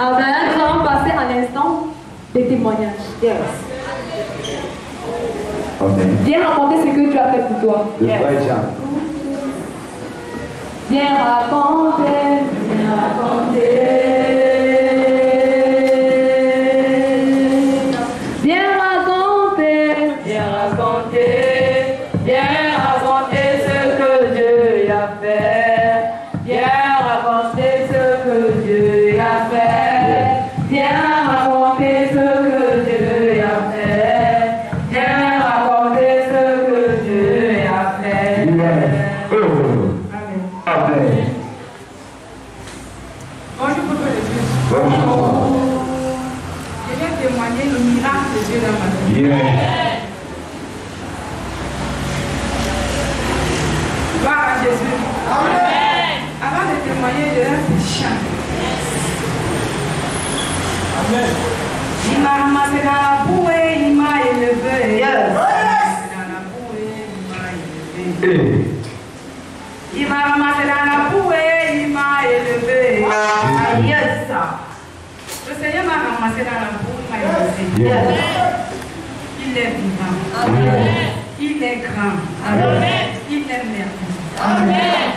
Amen. Nous allons passer à l'instant des témoignages. Yes. Amen. Viens raconter ce que tu as fait pour toi. Le vrai Jean. Viens raconter, viens raconter. Viens raconter, viens raconter. Viens raconter ce que Dieu a fait. Viens raconter ce que Dieu a fait. Viens raconter ce que Dieu a fait. Viens raconter ce que Dieu a fait. Amen. Bonjour, peuple de Dieu. Bonjour. Je viens témoigner le miracle de Dieu dans ma vie. Yeah. Gloire à Jésus. Amen. Avant de témoigner, je lève des chants. Amen. Il m'a ramassé dans la bouée, il m'a élevé. Yes. Dans la bouée, il m'a élevé. Il m'a ramassé dans la bouée, il m'a élevé. Yes. Le Seigneur m'a ramassé dans la bouée, il m'a élevé. Yes. Il est vivant. Amen. Il est grand. Amen. Il est merveilleux. Amen.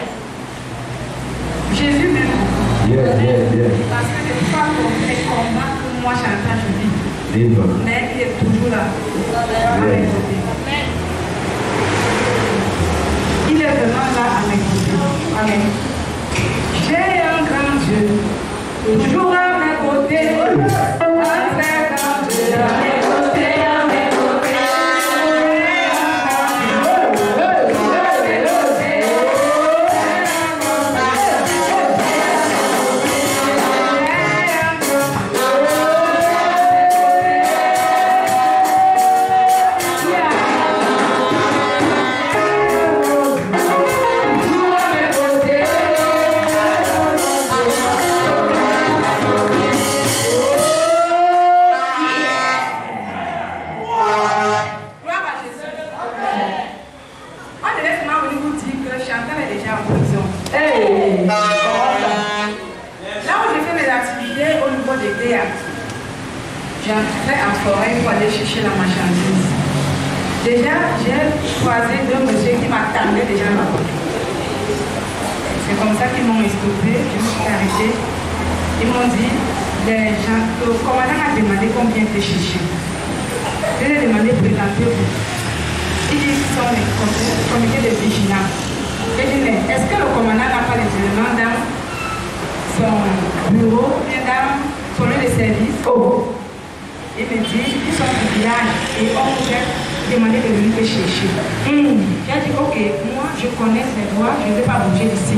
Jésus m'aime beaucoup. Yes, yes, yes. Parce que des fois, les combats que moi j'entends, je vis. Libre. Mais il est toujours là. Amen. Il est vraiment là à mes côtés. Amen. J'ai un grand Dieu, toujours à mes côtés. Un très grand Dieu à mes côtés, à mes côtés. J'entrais en forêt pour aller chercher la marchandise. Déjà, j'ai croisé deux messieurs qui m'attendaient déjà là-bas. C'est comme ça qu'ils m'ont stoppé, je me suis arrêtée. Ils m'ont dit, les gens, le commandant a demandé combien de chercher. Je lui ai demandé présentez-vous. Ils disent qu'ils sont les comités de vigilance. J'ai dit, mais est-ce que le commandant n'a pas les éléments dans son bureau, bien dans son lieu de service? Oh. Il me dit, ils sont du village et on vous a demandé de venir te chercher. J'ai dit, ok, moi je connais ces droits, je ne vais pas bouger d'ici.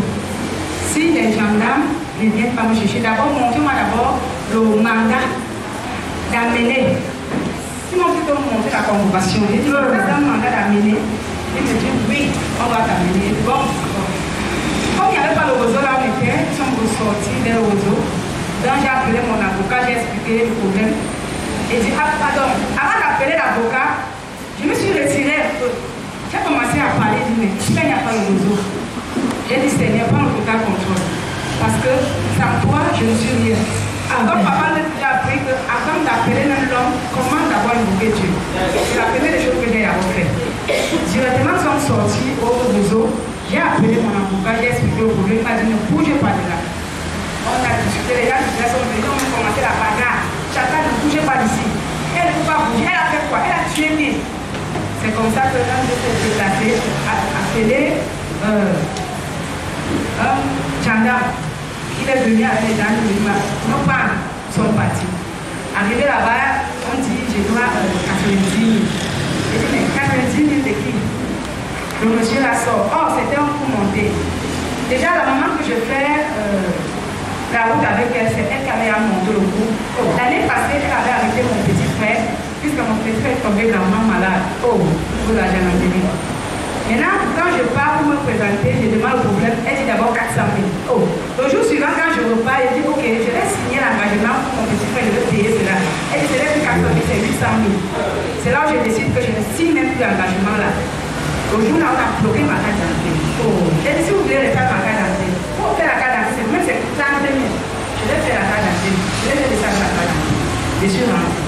Si les gendarmes ne viennent pas me chercher, d'abord montrez-moi d'abord le mandat d'amener. Ils m'ont plutôt montré la convocation. J'ai dit, c'est un mandat d'amener. Il me dit, oui, on va t'amener. Bon, comme il n'y avait pas le réseau là où on était, ils sont ressortis des réseaux. Donc j'ai appelé mon avocat, j'ai expliqué le problème. Et dit, ah, pardon, avant d'appeler l'avocat, je me suis retirée un peu. J'ai commencé à parler, je dis, mais pourquoi il n'y a pas le réseau? J'ai dit, Seigneur, prends le total contrôle. Parce que sans toi, je ne suis rien. Donc, papa m'a appris qu'avant d'appeler même l'homme, comment d'abord invoquer Dieu. C'est la première des choses que j'ai d'abord fait. Directement, nous sommes sortis au réseau. J'ai appelé mon avocat, j'ai expliqué le problème. Il m'a dit, ne bougez pas de là. On a discuté, les gens sont venus, on a commencé la bagarre. Chacun ne bougeait pas d'ici. Elle ne peut pas bouger. Elle a fait quoi? Elle a tué Mille. C'est comme ça que quand je suis déplacé, appelé un gendarme. Il est venu avec les gens de l'humain. Nos parents sont partis. Arrivé là-bas, on dit je dois 90 000. J'ai dit mais 90 000 de qui? Le monsieur la sort. Oh, c'était un coup monté. Déjà, la maman que je fais la route avec elle, c'est elle qui avait à monter le coup. L'année passée, elle avait arrêté mon petit frère, puisque mon petit frère est tombé gravement malade. Oh, vous l'avez jamais dit. Maintenant, quand je pars pour me présenter, je demande le problème, elle dit d'abord 400 000. Oh, le jour suivant, quand je repars, elle dit ok, je vais signer l'engagement pour mon petit frère, je vais payer cela. Elle dit c'est plus 400 000, c'est 800 000. C'est là où je décide que je ne signe même plus l'engagement là. Au jour là, on a bloqué ma carte d'identité. Oh, j'ai dit si vous voulez refaire ma carte d'identité, pour faire la carte d'identité, même c'est 30 000. Je vais faire la carte d'identité. Je vais faire Je suis rentrée.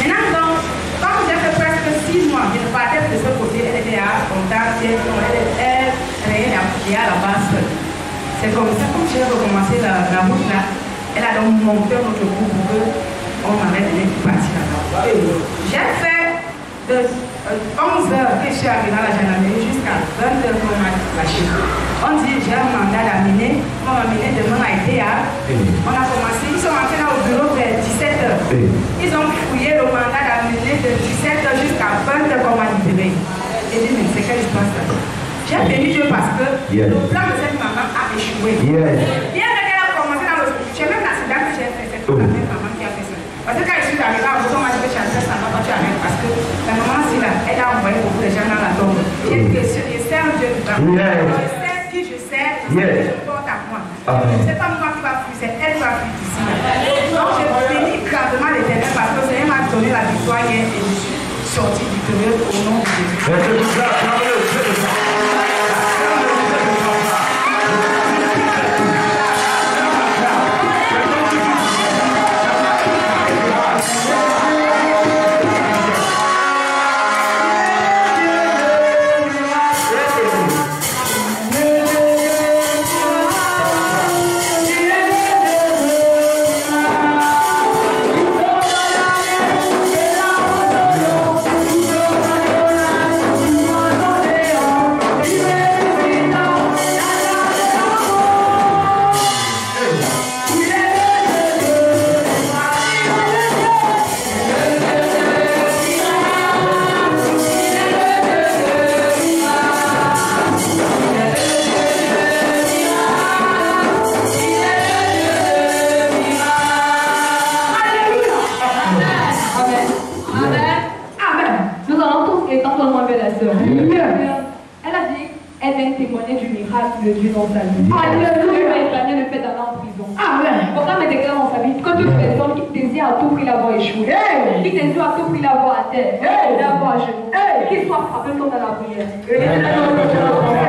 Maintenant, donc, quand j'ai fait presque 6 mois, je partais de ce côté, elle était à contact, elle créait la base seule. C'est comme ça, quand j'ai recommencé la route là, elle a donc monté notre groupe pour qu'on m'avait donné pour partir là-bas. J'ai fait de 11 heures que je suis arrivée à la gendarmerie jusqu'à 20 heures qu'on m'a lâché. On dit j'ai un mandat d'amener, on m'a amené demain à ETA. On a commencé, ils sont rentrés là au bureau vers 17 heures. Ils ont fouillé le mandat d'amener de 17 heures jusqu'à 20 heures qu'on m'a libéré. J'ai dit mais c'est quelle histoire ça? J'ai béni Dieu parce que le plan de cette maman a échoué. Bien qu'elle a commencé dans le... J'ai même l'accident que j'ai fait, c'est la même maman qui a fait ça. Parce que quand je suis arrivée à Bourson, on m'a dit que je suis ça va pas tu arrêtes parce que la maman si là, elle a envoyé beaucoup de gens dans la tombe. J'ai dit que je sais un Dieu du bas. Je sais qui je sais, je sais que je porte à moi. C'est pas moi qui va fuir, c'est elle qui va fuir d'ici. Donc je bénis gravement l'Éternel parce que Seigneur m'a donné la victoire hier et je suis sortie victorieuse au nom de Jésus. De Dieu dans sa vie. Dieu va épargner le fait d'aller en prison. Amen. Pourquoi me déclare dans sa vie que toute personne qui désire à tout prix l'avoir échoué, qui désire à tout prix l'avoir à terre, l'avoir à genoux, qu'il soit frappé comme dans la prière. Qui désire l'avoir à terre, qui désire l'avoir à terre,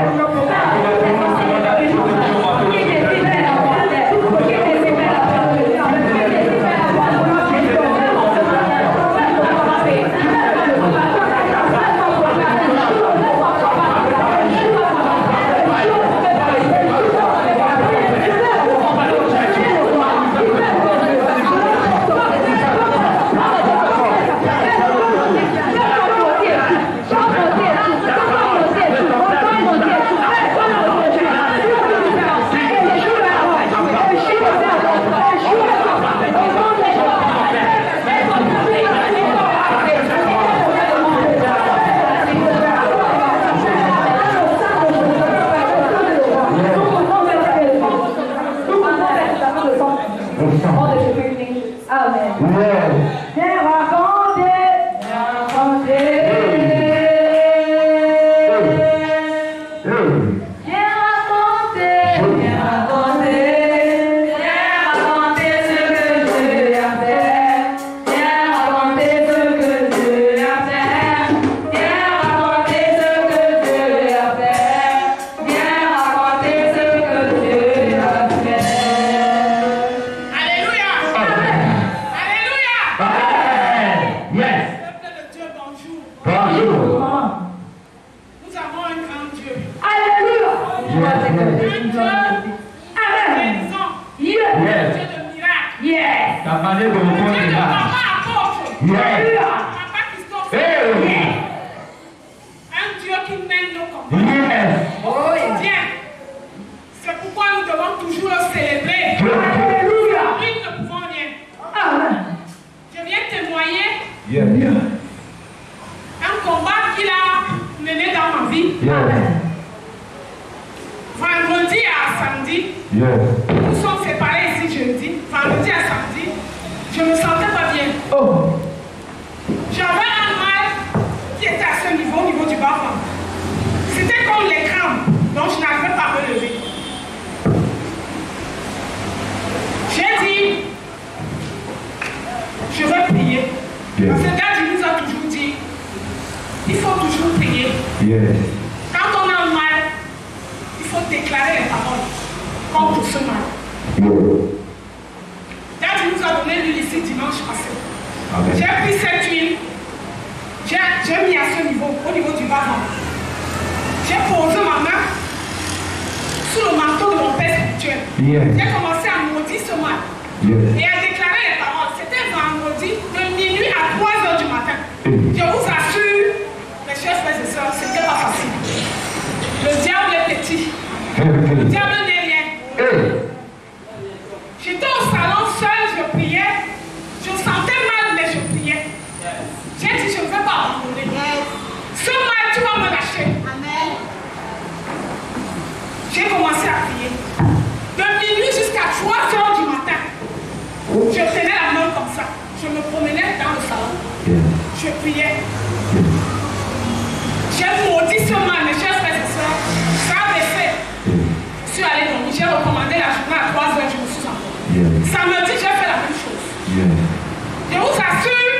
déclarer les paroles contre ce mal. Daddy nous a donné l'huile ici dimanche passé. Amen. J'ai pris cette huile, j'ai mis à ce niveau, au niveau du bas-ventre. J'ai posé ma main sur le manteau de mon père spirituel. J'ai commencé à maudire ce mal. Et à déclarer les paroles. C'était vendredi, de minuit à 3 h du matin. Je vous assure, mes chers frères et sœurs, c'était pas facile. Le diable est petit. Le diable n'est rien. J'étais au salon seul, je priais. Je sentais mal, mais je priais. J'ai dit, je ne veux pas abandonner. Ce mal, tu vas me lâcher. Amen. J'ai commencé à prier. De minuit jusqu'à 3 h du matin. Je tenais la main comme ça. Je me promenais dans le salon. Je priais. J'ai maudit ce mal, mes chers frères et sœurs. Ça a baissé. Je suis allée dormir. J'ai recommandé la journée à 3 h. Je me suis endormie. Samedi, j'ai fait la même chose. Je vous assure,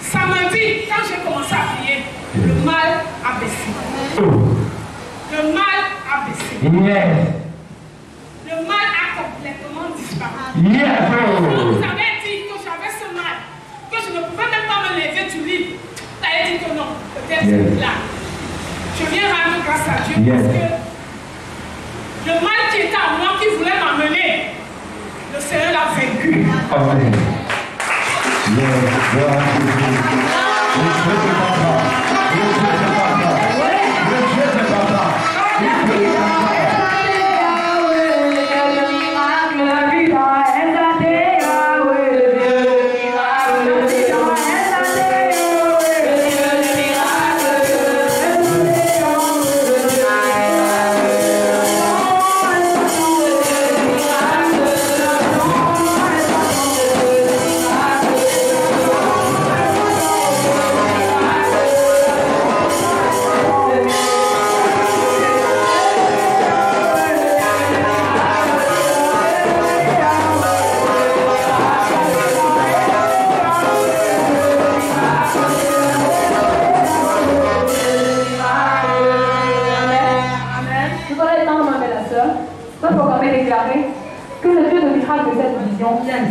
samedi, quand j'ai commencé à prier, le mal a baissé. Le mal a baissé. Le mal a complètement disparu. Quand vous avez dit que j'avais ce mal, que je ne pouvais même pas me lever du lit, tu as dit que non, peut-être c'est là. Je viens rendre grâce à Dieu parce que le mal qui était à moi, qui voulait m'amener, le Seigneur l'a vaincu. Amen.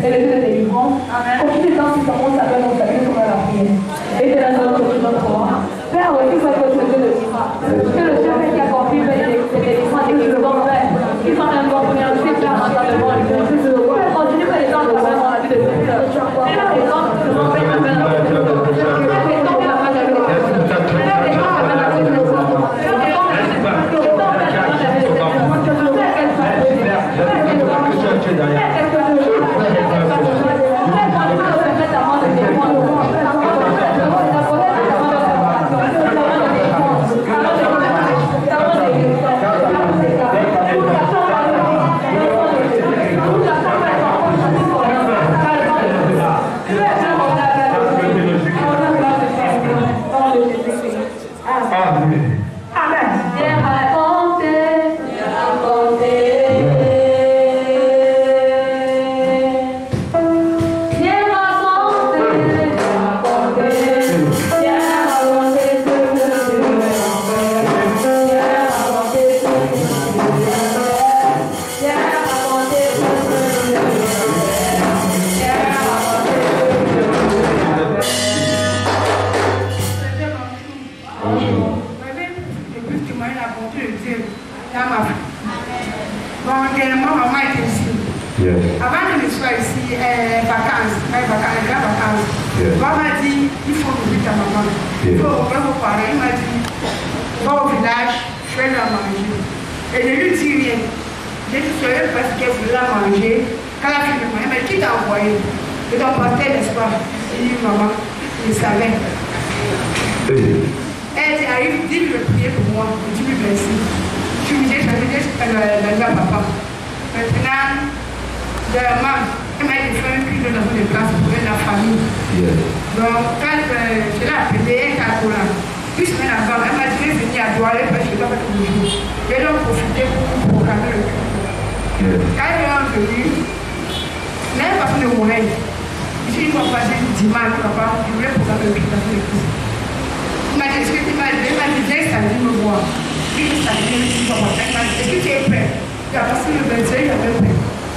C'est le Dieu de délivrance. Continue dans ce moment, ça donne sa vie pour la prière. Et c'est la zone que tu dois croire. Père, aussi, soit que ce Dieu de miracle. Que le Dieu qui a accompli des délivrances et qui nous en fait, qui sont un bon premier aussi, faire un temps de voir les gens. Continue que les gens de voir dans la vie de Dieu. Et là, les gens qui nous en fait un peu dans la vie de Dieu. Les gens qui la page avec les gens. Les gens qui la page avec les gens.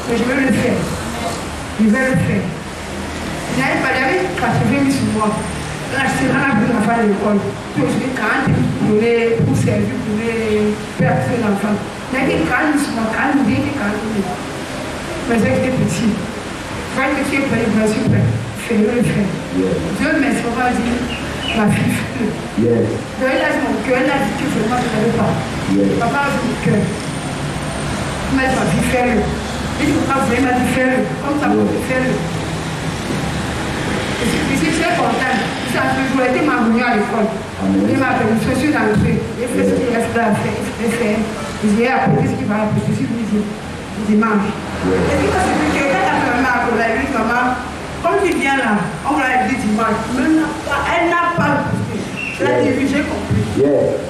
Je vais le faire. je vais le faire. Il n'avait pas, j'avais 80 000 sur moi. Là, je suis là pour l'enfant à l'école. Donc, je vais 40 000 pour servir pour les personnes d'enfants. Il y a dit 40 000 sur moi, 40 000, 40 000. Mais j'étais petit. Quand je suis prêt, je suis prêt. Fais-le, fais. Dieu merci, on va dire, ma fille, fais-le. Donc, elle a dit mon cœur, elle a dit que je ne m'en pas. Papa a dit mon cœur. Il m'a dit, ma fille, fais-le. Il faut pas vous m'a dit, fais-le. Comme ça, vous fais-le. Je suis très content. Ça a toujours été ma venue à l'école. Il m'a appelé, je suis entrée. Il fait ce qu'il reste à faire. Il fait. Il dit, après, qu'est-ce qu'il va appeler? Je suis venu dimanche. Et puis, quand c'est que quelqu'un a fait maman, on l'a dit, maman, comme tu viens là, on l'a dit dimanche. Elle n'a pas poussé. Elle a dit, j'ai compris.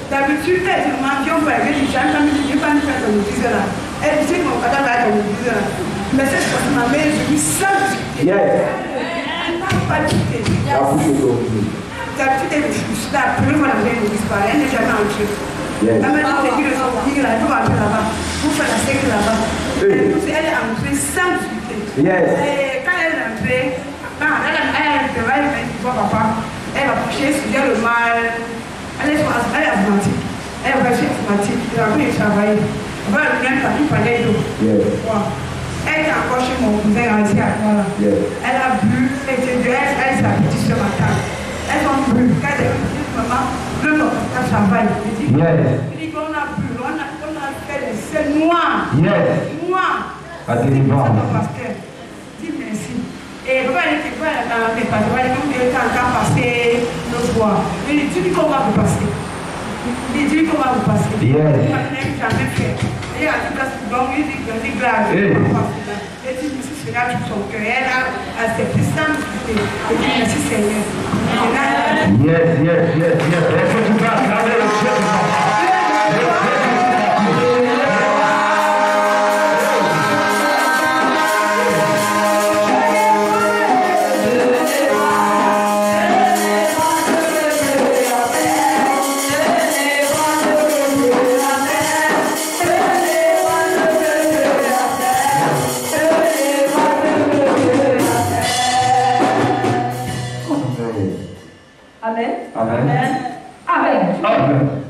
D'habitude, elle dit, maman, on va aller, j'ai pas mis faire comme je disais là. Elle dit, mon cadavre va être comme je disais là. Mais cette fois, ma mère, je lui sans discuter. Elle n'a pas discuté. D'habitude, elle suis là, la première fois que j'ai disparu, elle n'est jamais entrée. Elle m'a dit, c'est qui le sortir là, il faut entrer là-bas. Pour faire la sécurité là-bas. Elle est entrée sans discuter. Et quand elle est entrée, elle va dire, papa, elle va coucher, étudier le mal. Elle est asthmatique. Elle va chez asthmatique. Elle va venir travailler. Elle va venir parler d'eau. Elle est encore chez mon cousin ici à moi. Elle a bu, elle s'est appétit ce matin. Elles ont bu. Quand elle dit, maman, le docteur travaille. Il dit qu'on a bu, on a fait des selles noires. Noires. Pasteur, dis merci. Et papa, il était quoi dans mes patrons? Il dit qu'on est en train de passer nos soirs. Il dit qu'on va vous passer. Il dit qu'on va vous passer. Il m'a jamais fait. Et à tout cas, donc il dit qu'on est grave. Et dit merci Seigneur tout son cœur. Elle a accepté ça. Et dit merci Seigneur.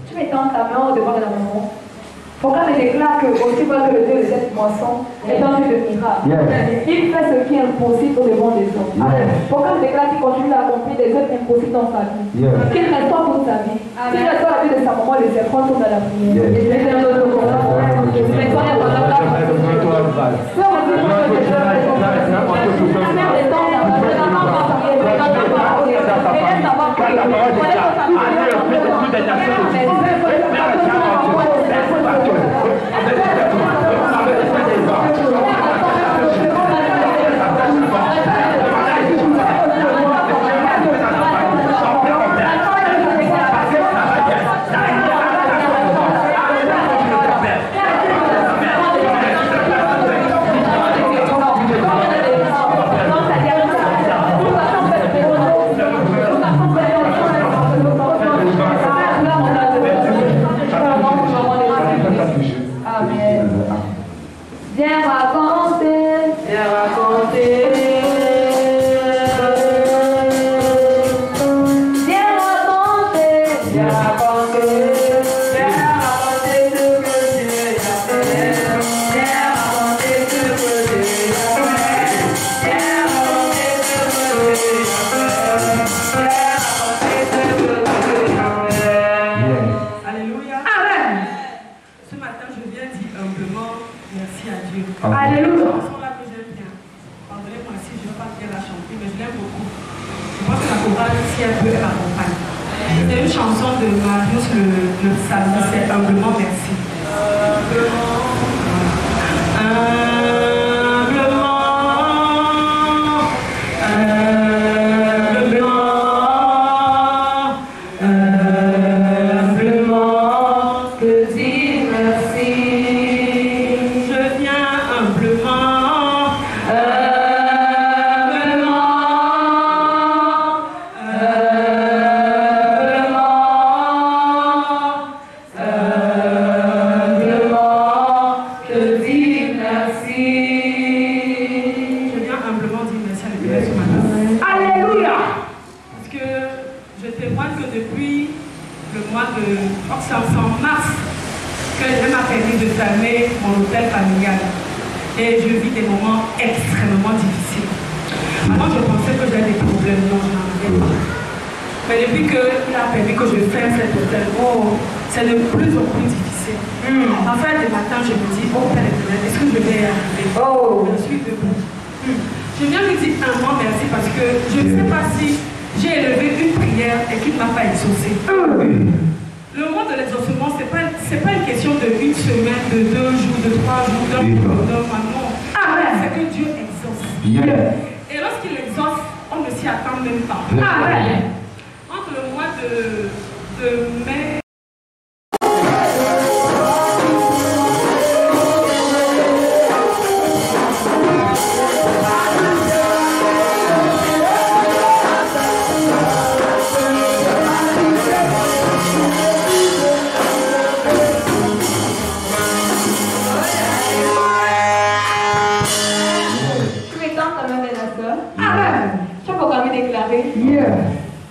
Tu m'étends ta main devant la maman. Pourquoi me déclare que aussi pas que le Dieu de cette moisson est un Dieu de miracle. Il fait ce qui est impossible au devant des hommes. Pourquoi me déclare qu'il continue d'accomplir des œuvres impossibles dans sa vie. Qu'il restaure toute sa vie. Qu'il restaure la vie de sa maman, les enfants sont dans la prière. Viens raconter, viens raconter. Viens raconter, viens raconter. Viens raconter ce que Dieu a fait. Viens raconter ce que Dieu a fait. Viens raconter ce que Dieu a fait. Viens raconter ce que Dieu a fait. Alléluia. Amen. Ce matin, je viens dire humblement merci à Dieu. Alléluia. La chanson là que j'aime bien. Pardonnez-moi si je ne vais pas bien la chanter, mais je l'aime beaucoup. Je pense que la chorale, si elle peut, elle m'accompagne. C'est une chanson de Marius le samedi, c'est humblement merci. Merci. depuis le mois de, je crois que c'est en mars, qu'elle m'a permis de fermer mon hôtel familial. Et je vis des moments extrêmement difficiles. Avant, je pensais que j'avais des problèmes, non, je n'en avais pas. Mais depuis qu'il a permis que je ferme cet hôtel, oh, c'est de plus en plus difficile. En fait, le matin, je me dis, oh, Père éternel, est-ce que je vais y arriver? Oh, je suis debout. Je viens lui dire un mot merci parce que je ne sais pas si j'ai élevé une prière et qu'il ne m'a pas exaucé. Le mot de l'exaucement, ce n'est pas une question de une semaine, de 2 jours, de 3 jours, d'un mois, non. C'est que Dieu exauce. Et lorsqu'il exauce, on ne s'y attend même pas. Entre le mois de mai...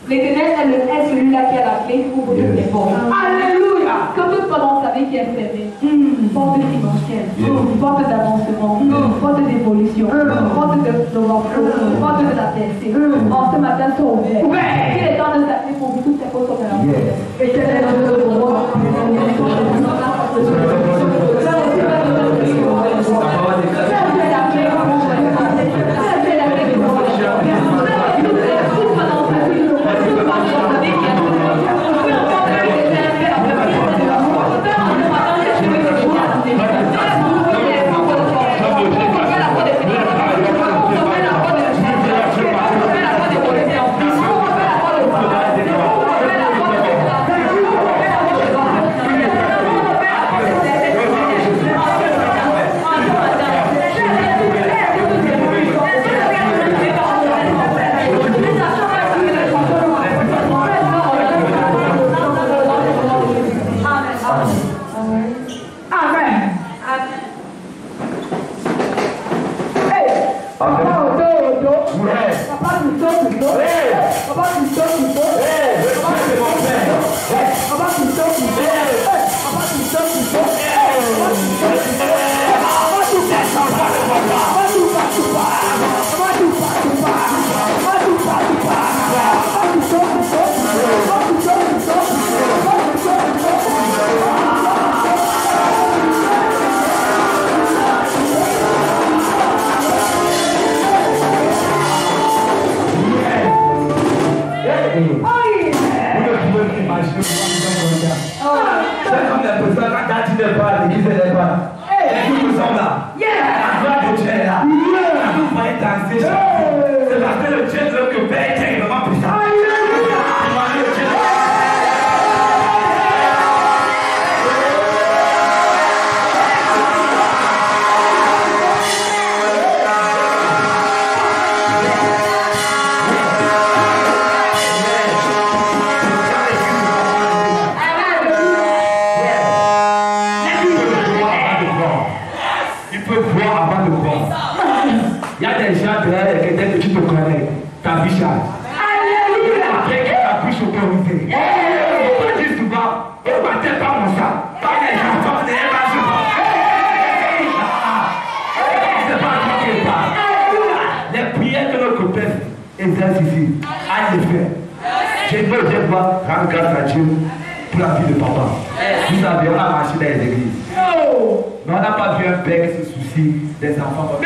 L'Éternel est celui-là qui a la clé pour toutes les portes. Alléluia! Que toute porte sa vie qui est fermée, porte financière, porte d'avancement, porte d'évolution, porte d'overflow, porte de la percée. En ce matin, sont ouverts. Il est temps de s'appeler pour vous toutes ces portes sont à la porte. Éternel, rendre grâce à Dieu pour la vie de papa. Nous avions marché dans les églises. Mais on n'a pas vu un père qui se soucie des enfants.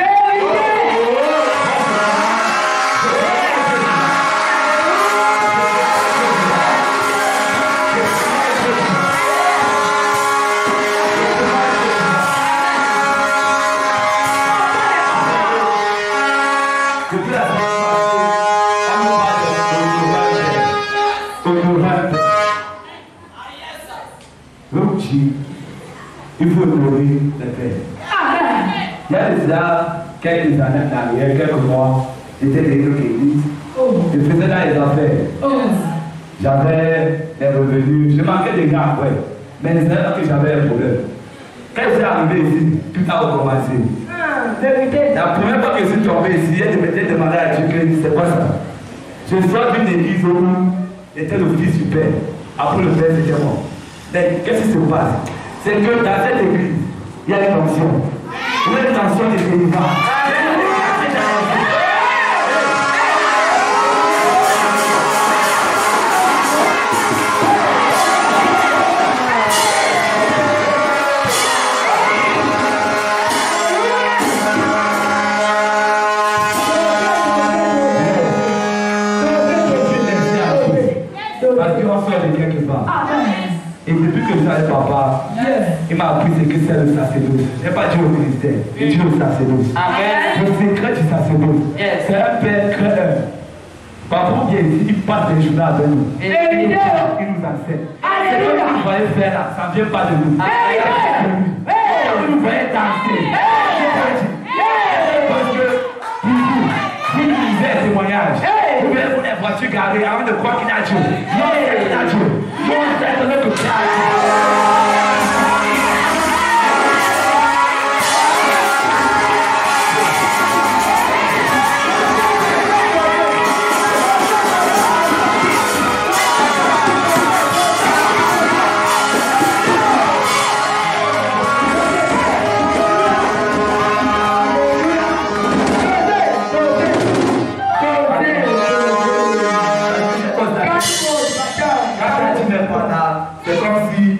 Il faut honorer les pères. Il y a déjà quelques années en arrière, quelques mois, j'étais dans une église. Je faisais là les affaires. J'avais des revenus. Je manquais de gens après. Mais c'est là que j'avais un problème. Quand je suis arrivé ici, tout a recommencé. La première fois que je suis tombé ici, elle me demandé à Dieu que c'est quoi ça. Je sors d'une église où était le fils du père. Après le père, c'était moi. Mais qu'est-ce qui se passe? C'est que dans cette église, il y a une tension. Il y a une tension des délivrants. Parce qu'on sort de quelque part. Et depuis que je savais papa, il m'a appris ce que c'est le sacerdoce. Je n'ai pas dit au ministère, j'ai dit au sacerdoce. Le secret du sacerdoce, c'est un père créé. Papa vient ici, il passe des journées avec nous. Il nous enseigne. C'est ce que vous voyez faire là, ça ne vient pas de nous. Vous nous voyez danser. Parce que vous lisez un témoignage. Vous voyez pour les voitures garées avant de croire qu'il y a Dieu. Non, il y a Dieu. Non, c'est le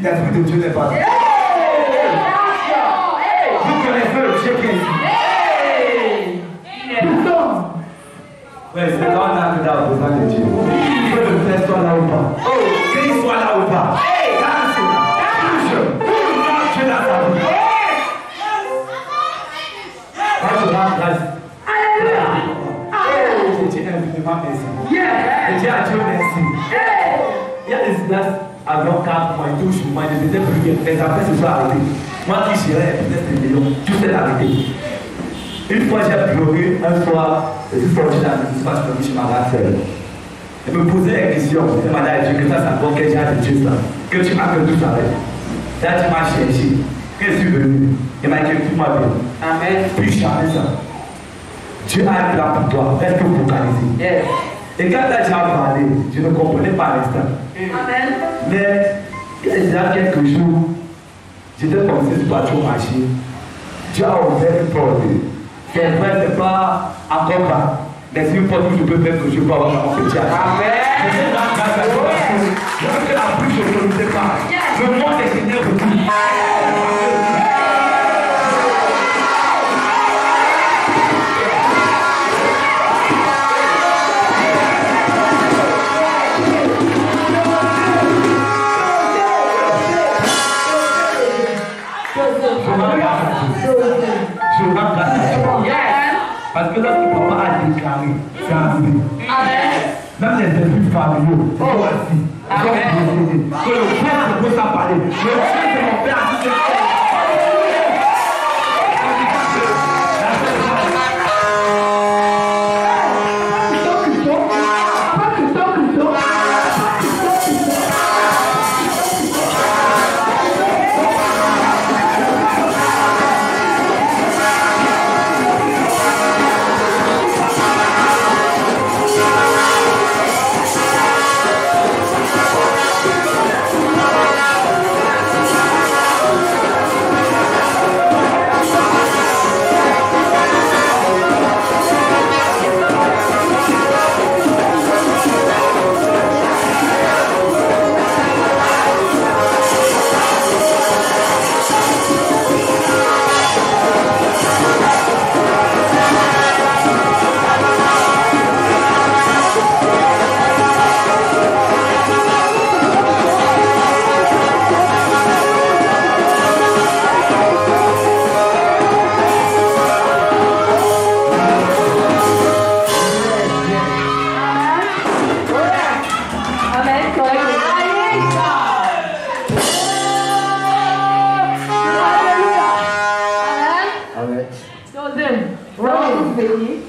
que l'Esprit de Dieu n'est pas là. Vous connaissez le Dieu qui est ici. Oui, c'est quand on a besoin de Dieu. Il faut que le Père soit là ou pas. Qu'il soit là ou pas. Dieu dans sa vie. Moi, je rends grâce. Je dis infiniment merci. Je dis à Dieu merci. Il y a des situations. Avant 4 mois, il touche moi, je faisais prier, les affaires se sont arrêtées. Moi qui gérais peut-être des millions, tout s'est arrêté. Une fois j'ai pleuré, un soir, je suis sorti dans le espace de chez ma grande-sœur. Elle me posait la question, elle m'a dit que ça bon, quel genre de Dieu ça, que tu m'as que tout s'arrête. Là tu m'as cherché, que je suis venu, il m'a dit tout moi bien. Amen. Puis jamais ça. Dieu a un plan pour toi, reste focalisé. Et quand tu as parlé, je ne comprenais pas l'instant. Amen. Mais il y a quelques jours, j'étais pensé sur bateau marché. Dieu a ouvert une porte. C'est vrai, ce n'est pas encore là. Mais c'est une porte où je peux faire que je peux avoir mon petit âge. Amen. Je sais pas grâce à Dieu. Je veux que la bouche ne se pas. Le monde est généreux pour tout. Je rends grâce à Dieu. Parce que lorsque papa a déclaré, c'est arrivé. Même les esprits familiaux, c'est aussi. Que le père ne peut pas parler. Le fils de mon père a dit que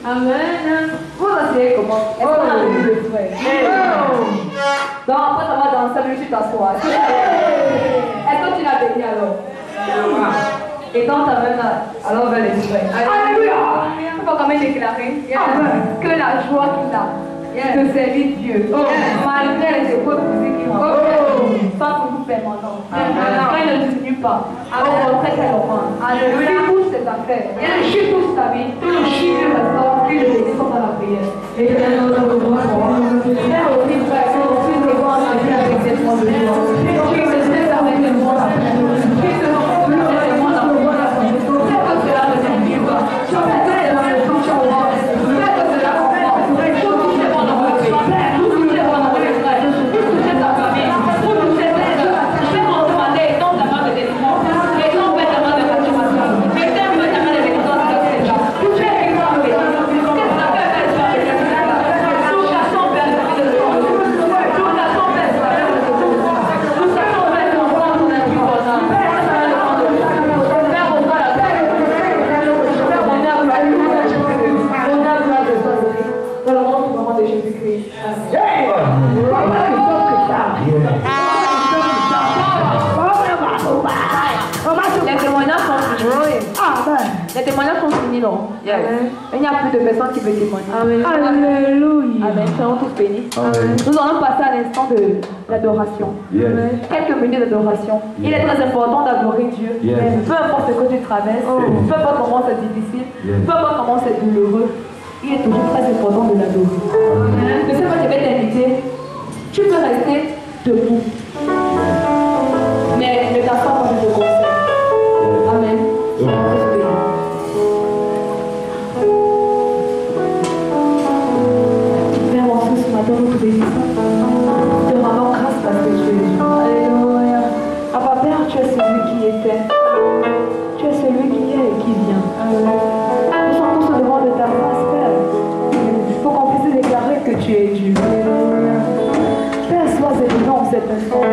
Amen. Vous asseyez comment? Est-ce qu'on a envie de frère? Donc après ça va dans 5 minutes, tu t'assois. Est-ce que tu l'as béni alors? Et quand ta main là, alors vers les frères. Alléluia. Il faut quand même déclarer que la joie qu'il a de servir Dieu. Malgré les épreuves physiques qui rencontrent, pas pour nous permanent. Quand il ne diminue pas, au contraire qu'elle augmente. Alléluia. Il touche ses affaires. Il touche ta vie. Il restaure. Il le bénit comme dans la prière. Et Père aussi, frère, c'est aussi de voir la vie avec cette foi de joie. Qui se laisse avec les mots la paix. Qui se rend plus avec les mots la paix. Fais que cela ne s'oublie pas. Tu fais que cela ne touche pas. Fais que cela comporte. Pour toucher mon enfant. Pour toucher mon enfant. Pour toucher ta famille. Pour toucher tes soeurs. Fais mon demander et non d'avoir de délivrance. Et non pas d'avoir de satisfaction. Et non pas d'avoir de délivrance de ces gens. Tout est égal. Qu'est-ce que ça fait faire ça? Tout garçon perd le vie de son. Tout garçon perd le vie de son. Tout garçon perd son sang pour un plus bon âme. Père, on va la paix. Père, on a gloire de Jésus-Christ. On a gloire de toi, dans le monde vraiment de Jésus-Christ. Les témoignages sont finis. Les témoignages sont finis, non? Il n'y a plus de personnes qui veulent témoigner. Alléluia. Amen. Soyons tous bénis. Nous allons passer à l'instant de l'adoration. Quelques minutes d'adoration. Il est très important d'adorer Dieu. Peu importe ce que tu traverses, peu importe comment c'est difficile, peu importe comment c'est douloureux, il est toujours très important de l'adorer. Je sais pas, je vais t'inviter. Tu peux rester debout. Mais ne t'assois pas, je te conseille. Amen. Père, mon Dieu, ce matin, nous te bénissons. Te rendons grâce parce que tu es Dieu. Alléluia. Papa, Père, tu es celui qui était. Tu es celui qui est et qui vient. Nous sommes tous au devant de ta face, Père, pour qu'on puisse déclarer que tu es Dieu. Père, sois éminent cet instant.